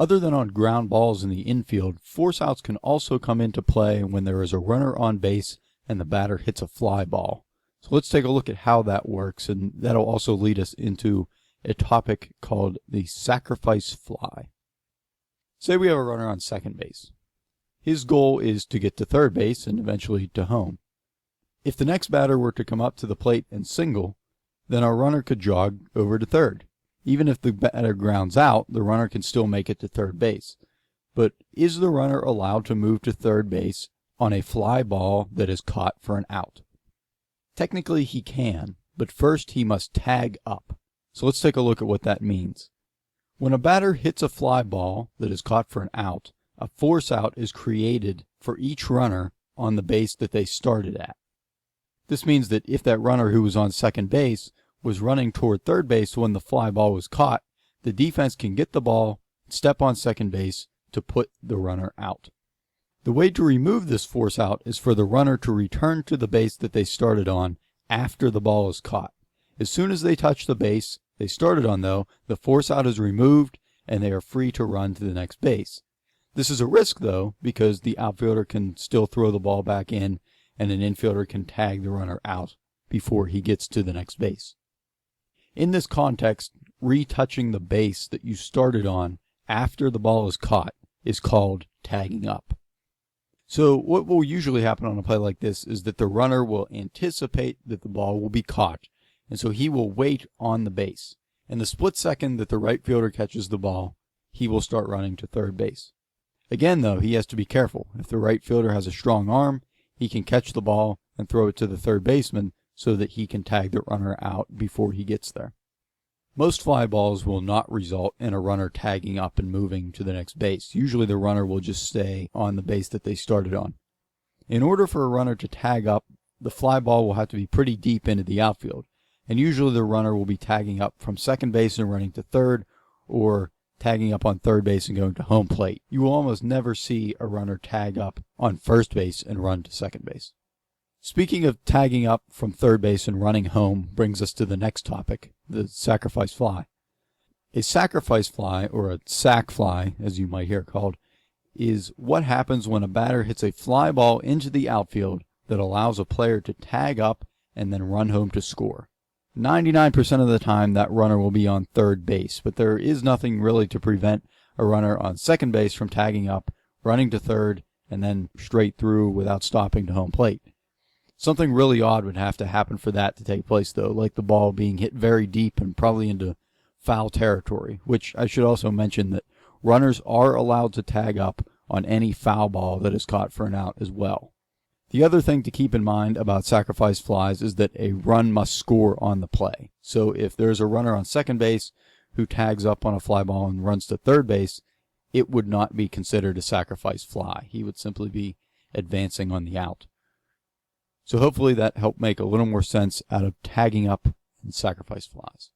Other than on ground balls in the infield, force outs can also come into play when there is a runner on base and the batter hits a fly ball. So let's take a look at how that works, and that'll also lead us into a topic called the sacrifice fly. Say we have a runner on second base. His goal is to get to third base and eventually to home. If the next batter were to come up to the plate and single, then our runner could jog over to third. Even if the batter grounds out, the runner can still make it to third base. But is the runner allowed to move to third base on a fly ball that is caught for an out? Technically he can, but first he must tag up. So let's take a look at what that means. When a batter hits a fly ball that is caught for an out, a force out is created for each runner on the base that they started at. This means that if that runner who was on second base was running toward third base when the fly ball was caught, the defense can get the ball, step on second base to put the runner out. The way to remove this force out is for the runner to return to the base that they started on after the ball is caught. As soon as they touch the base they started on, though, the force out is removed and they are free to run to the next base. This is a risk, though, because the outfielder can still throw the ball back in and an infielder can tag the runner out before he gets to the next base. In this context, retouching the base that you started on after the ball is caught is called tagging up. So what will usually happen on a play like this is that the runner will anticipate that the ball will be caught, and so he will wait on the base. In the split second that the right fielder catches the ball, he will start running to third base. Again, though, he has to be careful. If the right fielder has a strong arm, he can catch the ball and throw it to the third baseman so that he can tag the runner out before he gets there. Most fly balls will not result in a runner tagging up and moving to the next base. Usually the runner will just stay on the base that they started on. In order for a runner to tag up, the fly ball will have to be pretty deep into the outfield, and usually the runner will be tagging up from second base and running to third, or tagging up on third base and going to home plate. You will almost never see a runner tag up on first base and run to second base. Speaking of tagging up from third base and running home brings us to the next topic, the sacrifice fly. A sacrifice fly, or a sac fly, as you might hear it called, is what happens when a batter hits a fly ball into the outfield that allows a player to tag up and then run home to score. 99% of the time that runner will be on third base, but there is nothing really to prevent a runner on second base from tagging up, running to third, and then straight through without stopping to home plate. Something really odd would have to happen for that to take place, though, like the ball being hit very deep and probably into foul territory, which I should also mention that runners are allowed to tag up on any foul ball that is caught for an out as well. The other thing to keep in mind about sacrifice flies is that a run must score on the play. So if there's a runner on second base who tags up on a fly ball and runs to third base, it would not be considered a sacrifice fly. He would simply be advancing on the out. So hopefully that helped make a little more sense out of tagging up and sacrifice flies.